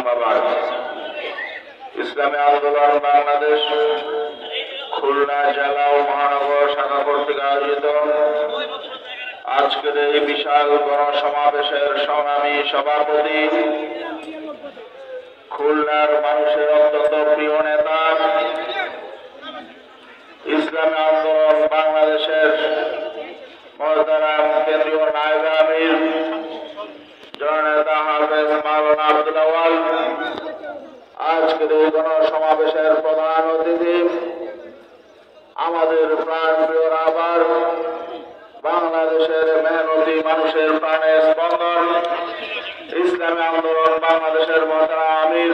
আম্মা বা'দ। ইসলামী আন্দোলন বাংলাদেশ খুলনা জেলা ও মহানগর শাখা কর্তৃক আয়োজিত আজকের এই বিশাল গণসমাবেশের সংগ্রামী সভাপতি, খুলনার মানুষের অত্যন্ত প্রিয় নেতা, ইসলামী আন্দোলন বাংলাদেশের মহতারাম কেন্দ্রীয় নায়েব আমির জননেতা হাফেজ মাওলানা আব্দুল আউয়াল, আজকের এই গণসমাবেশের প্রধান অতিথি, আমাদের প্রাণপ্রিয় রাহবার, বাংলাদেশের মেহনতি মানুষের প্রাণের স্পন্দন, ইসলামী আন্দোলন বাংলাদেশের মহতারাম আমির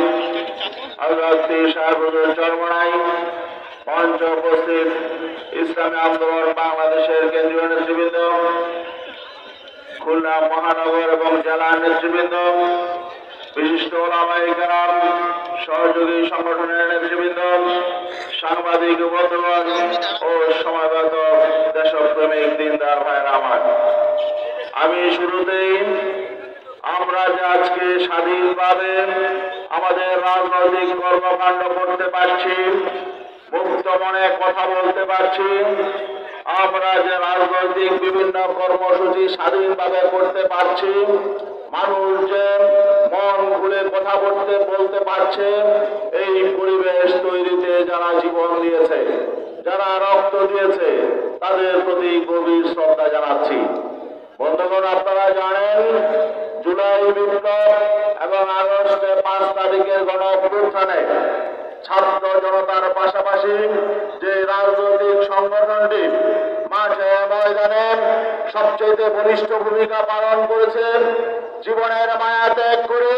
হযরত পীর সাহেব হুজুর চরমনাই, মঞ্চ উপস্থিত ইসলামী আন্দোলন বাংলাদেশের কেন্দ্রীয় নেতৃবৃন্দ, খুলনা মহানগর এবং জেলার নেতৃবৃন্দ, বিশিষ্ট ওলামায়ে কেরাম, সহযোগী সংগঠনের নেতৃবৃন্দ, সাংবাদিক বন্ধুগণ ও সময়গত দেশপ্রেমিক দিনদার ভাইয়েরা আমার, আমি শুরুতেই আমরা যে আজকে স্বাধীনভাবে আমাদের রাজনৈতিক কর্মকাণ্ড করতে পারছি, মুক্ত মনে কথা বলতে পারছি, আমরা যে রাজনৈতিক বিভিন্ন কর্মসূচি স্বাধীনভাবে করতে পারছি, মানুষ যে মন খুলে কথা বলতে পারছে, এই পরিবেশ তৈরিতে যারা জীবন দিয়েছে, যারা রক্ত দিয়েছে, তাদের প্রতি গভীর শ্রদ্ধা জানাচ্ছি। বন্ধুগণ, আপনারা জানেন জুলাই বিপ্লব এবং আগস্টে ৫ তারিখের গণ অভ্যুত্থানে ছাত্র জনতার পাশাপাশি যে রাজনৈতিক সংগঠনটি মাঠে ময়দানে সবচেয়ে বলিষ্ঠ ভূমিকা পালন করেছে, জীবনের মায়া ত্যাগ করে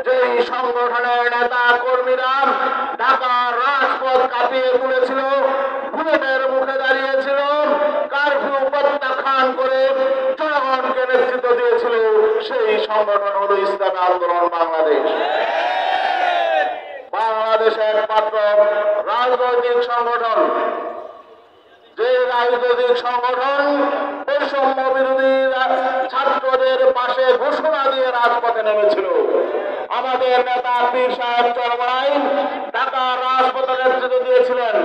যেই সংগঠনের নেতা কর্মীরা ঢাকার রাজপথ কাঁপিয়ে তুলেছিল, বুলেটের মুখে দাঁড়িয়েছিল, কারফিউ প্রত্যাখ্যান করে জনগণকে নেতৃত্ব দিয়েছিল, সেই সংগঠন হল ইসলামী আন্দোলন বাংলাদেশ। বাংলাদেশের একমাত্র রাজনৈতিক সংগঠন, যে রাজনৈতিক সংগঠন বৈষম্য বিরোধী ছাত্রদের পাশে ঘোষণা দিয়ে রাজপথে নেমেছিল। আমাদের নেতা পীর সাহেব চরমনাই ঢাকার রাজপথে নেতৃত্ব দিয়েছিলেন,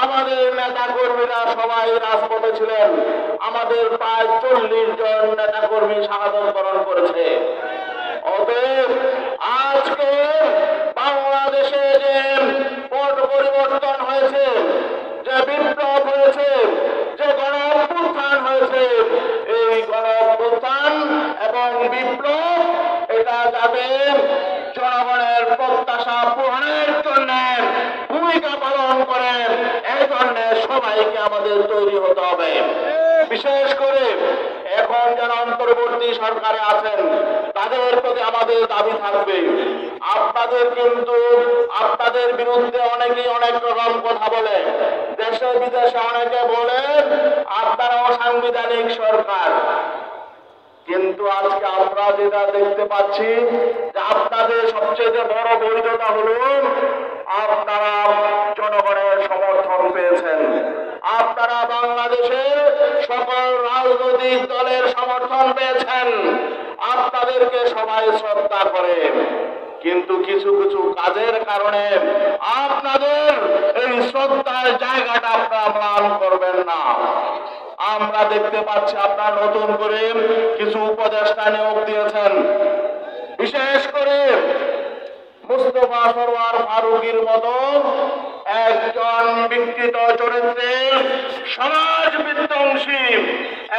আমাদের নেতা কর্মীরা সবাই রাজপথে ছিলেন, আমাদের প্রায় ৪০ জন নেতা কর্মী শাহাদাত বরণ করেছে। অতএব আজকে বাংলাদেশে যে পট পরিবর্তন হয়েছে, যে বিপ্লব হয়েছে, যে গণ অভ্যুত্থান হয়েছে, এই গণ অভ্যুত্থান এবং বিপ্লব এটা যাবে জনগণের প্রত্যাশা পূরণের জন্য ভূমিকা পালন করে, এই জন্য সবাইকে আমাদের তৈরি হতে হবে। বিশেষ করে এখন যারা অন্তর্বর্তী সরকারে আছেন, তাদের প্রতি আমাদের দাবি থাকবে, আপনাদের কিন্তু আপনাদের বিরুদ্ধে অনেকেই অনেক রকম কথা বলে, দেশে বিদেশে অনেকে বলেন আপনারা অসাংবিধানিক সরকার, কিন্তু আজকে আমরা যেটা দেখতে পাচ্ছি যে আপনাদের সবচেয়ে বড় বৈধতা হল আপনারা জনগণের সমর্থন পেয়েছেন, আপনারা বাংলাদেশের সকল রাজনৈতিক দলের সমর্থন পেয়েছেন, আপনাদেরকে সবাই শ্রদ্ধা করে, কিন্তু কিছু কিছু কাজের কারণে আপনাদের এই শ্রদ্ধার জায়গাটা আপনারা ম্লান করবেন না। আমরা দেখতে পাচ্ছি আপনারা নতুন করে কিছু উপদেষ্টা নিয়োগ দিয়েছেন, বিশেষ করে মুস্তফা সরওয়ার ফারুকীর মতো একজন বিকৃত চরিত্রের সমাজ বিধ্বংসী,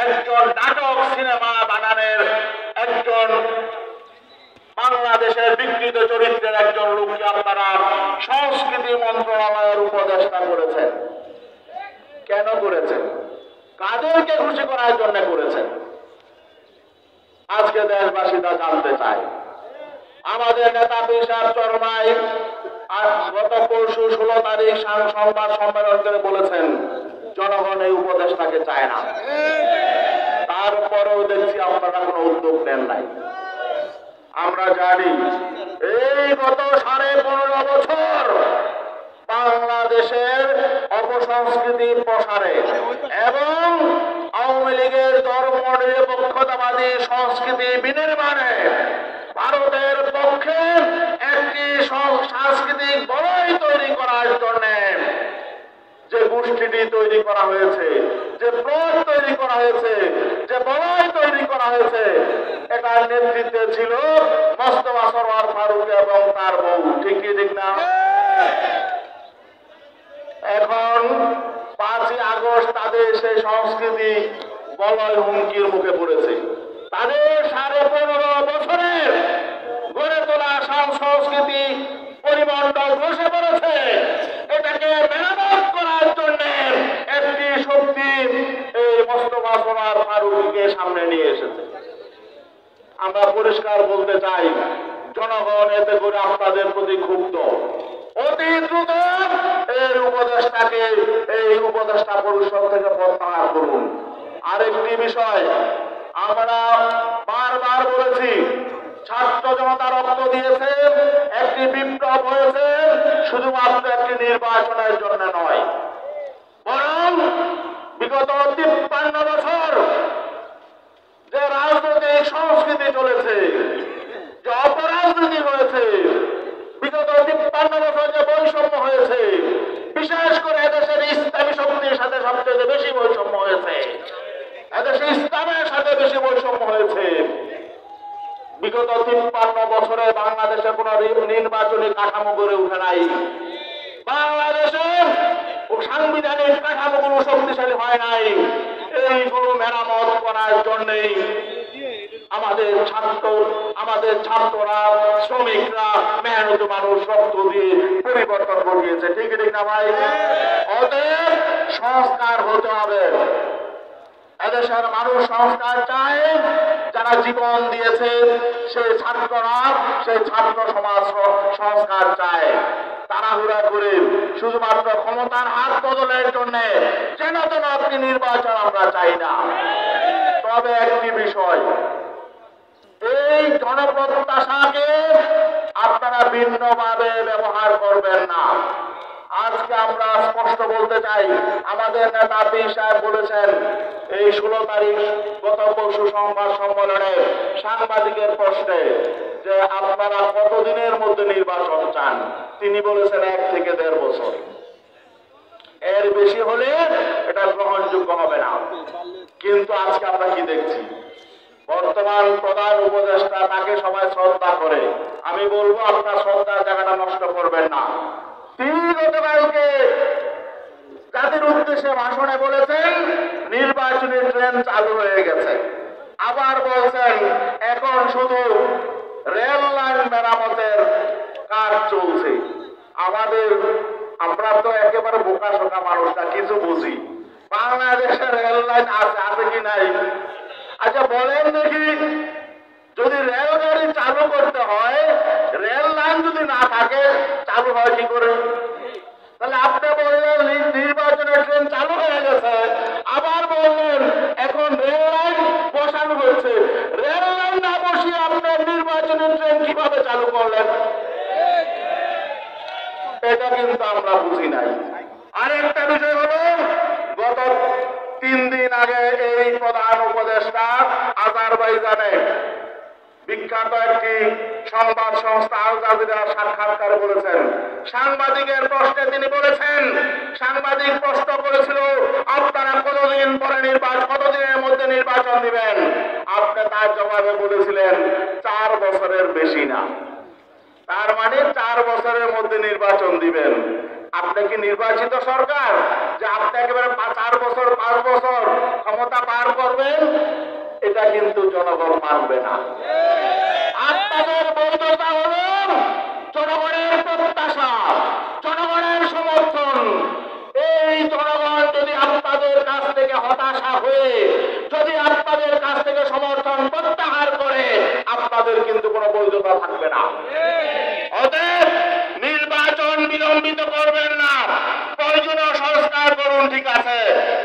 একজন নাটক সিনেমা বানানোর একজন বাংলাদেশের বিকৃত চরিত্রের একজন লোককে আপনারা সংস্কৃতি মন্ত্রণালয়ের উপদেষ্টা করেছেন। কেন করেছেন? কাদেরকে খুশি করার জন্য করেছেন? আজকে দেশবাসী তা জানতে চায়। আমাদের নেতা পীর সাহেব চরমনাই গত পরশু 16 তারিখ সংবাদ সম্মেলন করে বলেছেন জনগণ এই উপদেষ্টাকে চায় না, তারপরেও দেখছি আপনারা কোনো উদ্যোগ নেন নাই। আমরা জানি এই গত 15.5 বছর বাংলাদেশের অপসংস্কৃতির প্রসারে এবং আওয়ামী লীগের ধর্ম নিরপেক্ষতাবাদী সংস্কৃতি বিনির্মাণে ভারতের পক্ষে একটি সাংস্কৃতিক বলয় তৈরি করার জন্য যে গোষ্ঠীটি তৈরি করা হয়েছে, যে ব্লক তৈরি করা হয়েছে, যে বলয় তৈরি করা হয়েছে, এটার নেতৃত্বে ছিল মোস্তফা সরওয়ার ফারুক এবং তার বউ। ঠিক কি ঠিক না? এখন 5ই আগস্ট তাদের সেই সংস্কৃতি বলয় হুমকির মুখে পড়েছে। তাদের 15.5 বছরের গড়ে তোলা সংস্কৃতি পরিমণ্ডল বসে পড়েছে। এটাকে মেরামত করার জন্য একটি শক্তি এই মোস্তফা সরওয়ার ফারুককে সামনে নিয়ে এসেছে। আমরা পরিষ্কার বলতে চাই, জনগণ এতে করে আপনাদের প্রতি ক্ষুব্ধ। অতি দ্রুত এই উপদেষ্টা পরিষদ থেকে প্রত্যাহার করুন। আরেকটি বিষয় আমরা বারবার বলেছি, ছাত্র জনতা রক্ত দিয়েছে, একটি বিপ্লব হয়েছে, শুধুমাত্র একটি নির্বাচনের জন্য নয়, বরং বিগত 53 বছর যে রাজনৈতিক সংস্কৃতি চলেছে, যে অপরাজনীতি হয়েছে, বিগত 53 বছর যে বৈষম্য হয়েছে, বিশেষ করে এদেশের ইসলামী শক্তির সাথে সবচেয়ে বেশি বৈষম্য হয়েছে, এদেশে ইসলামের সাথে বেশি বৈষম্য হয়েছে। বিগত 53 বছরে বাংলাদেশে কোন নির্বাচনী কাঠামো গড়ে উঠে নাই। বাংলাদেশের সাংবিধানিক কাঠামোগুলো শক্তিশালী হয় নাই। এইগুলো মেরামত করার জন্যই আমাদের ছাত্ররা, শ্রমিকরা, মেহনত মানুষ রক্ত দিয়ে পরিবর্তন ঘটিয়েছে। ঠিক ঠিক না ভাই? অতএব সংস্কার হতে হবে। এদেশের মানুষ সংস্কার চায়। যারা জীবন দিয়েছে সেই ছাত্ররা, সেই ছাত্র সমাজ সংস্কার চায়। তাড়াহুড়া করে শুধুমাত্র ক্ষমতার হাত বদলের জন্য যেন একটি নির্বাচন আমরা চাই না। তবে একটি বিষয়, এই জনপ্রত্যাশাকে আপনারা ভিন্নভাবে ব্যবহার করবেন না। আজকে আমরা স্পষ্ট বলতে চাই, আমাদের নেতা পীর সাহেব বলেছেন এই 16 তারিখ গত পরশু সংবাদ সম্মেলনে সাংবাদিকের প্রশ্নে যে আপনারা কতদিনের মধ্যে নির্বাচন চান, তিনি বলেছেন 1 থেকে 1.5 বছর। এর বেশি হলে এটা গ্রহণযোগ্য হবে না। কিন্তু আজকে আমরা কি দেখছি, বর্তমান প্রধান উপদেষ্টা, তাকে সবাই শ্রদ্ধা করে। আমি বলবো আপনার শ্রদ্ধার জায়গাটা নষ্ট করবেন না। তিনি গতকালকে জাতির উদ্দেশ্যে ভাষণে বলেছেন নির্বাচনী ট্রেন চালু হয়ে গেছে। আবার বলছেন এখন শুধু রেল লাইন মেরামতের কাজ চলছে। আমরা তো একেবারে বোকা শোকা মানুষটা, কিছু বুঝি। বাংলাদেশে রেল লাইন আছে কি নাই? আচ্ছা বলেন দেখি, যদি রেলগাড়ি চালু করতে হয়, রেল লাইন যদি না থাকে চালু হয় কি করে? তাহলে আপনি বললেন নির্বাচনের ট্রেন চালু হয়ে গেছে, আবার বললেন এখন রেল লাইন বসানো হচ্ছে। রেল লাইন না বসিয়ে আপনার নির্বাচনের ট্রেন কিভাবে চালু করলেন? এটা কিন্তু আমরা বুঝি নাই। আরেকটা বিষয় হলো, গত 3 দিন আগে এই প্রধান উপদেষ্টা আজারবাইজানে বিখ্যাত একটি সংবাদ সংস্থা আল জাজিরার সাক্ষাৎকারে বলেছেন, সাংবাদিকের প্রশ্নে তিনি বলেছেন, সাংবাদিক প্রশ্ন করেছিল আপনারা কতদিনের মধ্যে নির্বাচন দিবেন? আপনি তার জবাবে বলেছিলেন 4 বছরের বেশি না। তার মানে 4 বছরের মধ্যে নির্বাচন দিবেন। আপনি কি নির্বাচিত সরকার যে আপনি একেবারে 4 বছর 5 বছর ক্ষমতা পার করবেন? এটা কিন্তু জনগণ মানবে না। আপনাদের বৈধতা হল জনগণের প্রত্যাশা, জনগণের সমর্থন। এই জনগণ যদি আপনাদের কাছ থেকে হতাশা হয়ে, যদি আপনাদের কাছ থেকে সমর্থন প্রত্যাহার করে, আপনাদের কিন্তু কোনো বৈধতা থাকবে না। অতএব নির্বাচন বিলম্বিত করবেন না, প্রয়োজনীয় সংস্কার করুন, ঠিক আছে,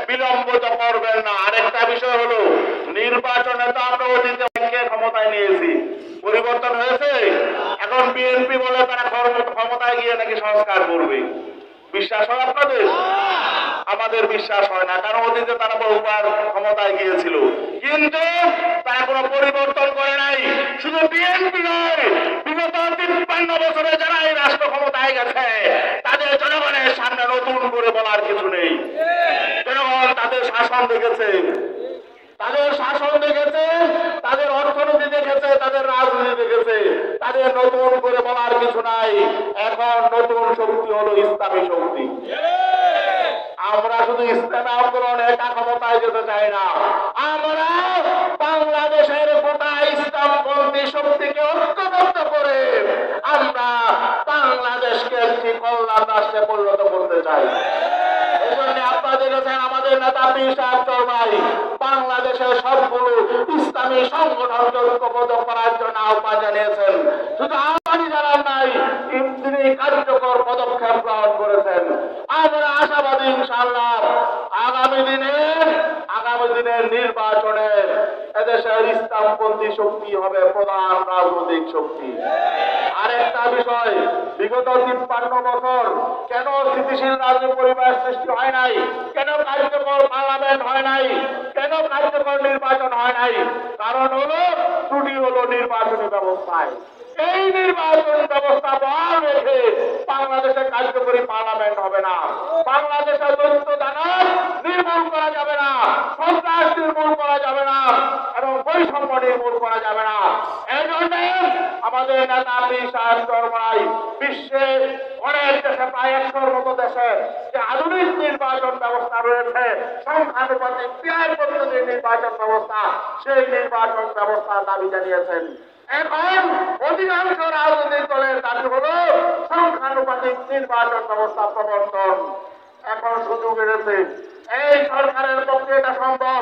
বিলম্বিত করবেন না। আরেকটা বিষয় হলো, নির্বাচনে তো আমরা অতীতে ক্ষমতায় নিয়েছি, পরিবর্তন হয়েছে। এখন বিএনপি বলে তারা ক্ষমতায় গিয়ে নাকি সংস্কার করবে। বিশ্বাস হয় আপনাদের? আমার আমাদের বিশ্বাস হয় না, কারণ অতীতে তারা বহুবার ক্ষমতায় গিয়েছিল, কিন্তু তারা কোনো পরিবর্তন করে নাই। শুধু বিএনপি নয়, বিগত 53 বছরে যারা এই রাষ্ট্র ক্ষমতায় গেছে তাদের জনগণের সামনে নতুন করে বলার কিছু নেই। জনগণ তাদের শাসন দেখেছে, তাদের শাসন দেখেছে, তাদের অর্থনীতি দেখেছে, তাদের রাজনীতি দেখেছে, তাদের নতুন করে বলার কিছু নাই। এখন নতুন শক্তি হলো ইসলামী শক্তি। আমরা শুধু ইসলামী আন্দোলন একা ক্ষমতায় যেতে চাই না, আমরা বাংলাদেশের গোটা ইসলামপন্থী শক্তিকে ঐক্যবদ্ধ করে আমরা বাংলাদেশকে একটি কল্যাণ রাষ্ট্রে পরিণত করতে চাই। এই জন্য আপনারা দেখেছেন আমাদের নেতা পীর সাহেব চরমাই বাংলাদেশের সবগুলো ইসলামী সংগঠনকে ঐক্যবদ্ধ করার জন্য আহ্বান জানিয়েছেন। শুধু আহ্বানই জানান নাই, তিনি কার্যকর পদক্ষেপ গ্রহণ করেছেন। আমরা আশাবাদী ইনশাআল্লাহ আগামী দিনের নির্বাচনে এদেশের ইসলামপন্থী শক্তি হবে প্রধান রাজনৈতিক শক্তি। আরেকটা বিষয়, বিগত 53 বছর কেন স্থিতিশীল রাজনৈতিক পরিবেশ সৃষ্টি হয় নাই, কেন কার্যকর পার্লামেন্ট হয় নাই, কেন কার্যকর নির্বাচন হয় নাই? কারণ হলো ত্রুটি হলো নির্বাচনী ব্যবস্থায়। এই নির্বাচন ব্যবস্থা বহাল রেখে বাংলাদেশে কার্যকরী পার্লামেন্ট হবে না, বাংলাদেশের দৈত্য দানব নির্মূল করা যাবে না, সন্ত্রাস নির্মূল করা যাবে না এবং বৈষম্য নির্মূল করা যাবে না। এই জন্য আমাদের নেতা পীর সাহেব চরমাই বিশ্বে অনেক দেশে, প্রায় 100-র মতো দেশে যে আধুনিক নির্বাচন ব্যবস্থা রয়েছে, সংখ্যানুপাতিক পিয়ার পদ্ধতির নির্বাচন ব্যবস্থা, সেই নির্বাচন ব্যবস্থার দাবি জানিয়েছেন। এখন অধিকাংশ রাজনৈতিক দলের দাবি হল সংখ্যানুপাতিক নির্বাচন ব্যবস্থা প্রবর্তন। এখন সুযোগ এসেছে, এই সরকারের পক্ষে এটা সম্ভব।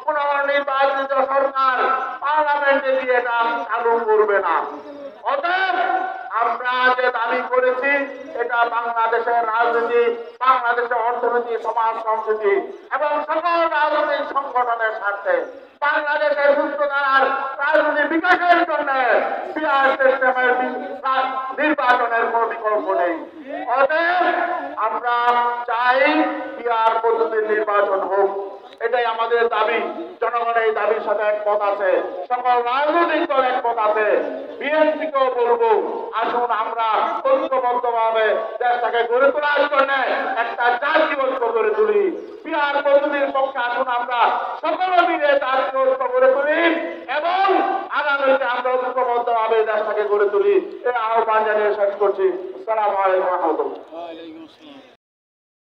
পুনর্নির্বাচিত সরকার পার্লামেন্টে গিয়ে এটা চালু করবে না। অতএব আমরা যে দাবি করেছি এটা বাংলাদেশের রাজনীতি, বাংলাদেশের অর্থনীতি, সমাজ সংস্কৃতি এবং সকল রাজনৈতিক সংগঠনের স্বার্থে বাংলাদেশের সুস্থ ধারার রাজনীতি বিকাশের জন্য পিয়ার সিস্টেমের নির্বাচনের কোন বিকল্প নেই। অতএব আমরা চাই পিয়ার পদ্ধতির নির্বাচন হোক, এটাই আমাদের দাবি। জনগণের এই দাবির সাথে একমত আছে, সকল রাজনৈতিক দল একমত আছে। বিএনপিকেও বলবো, আসুন আমরা ঐক্যবদ্ধভাবে দেশটাকে গড়ে তোলার জন্য একটা জাতীয় ঐক্য গড়ে তুলি। পিয়ার পদ্ধতির পক্ষে আসুন আমরা সকলে মিলে জাতীয় ঐক্য গড়ে তুলি এবং আগামীতে আমরা ঐক্যবদ্ধভাবে দেশটাকে গড়ে তুলি। এই আহ্বান জানিয়ে শেষ করছি। আসসালামু আলাইকুম ওয়া রাহমাতুল্লাহ।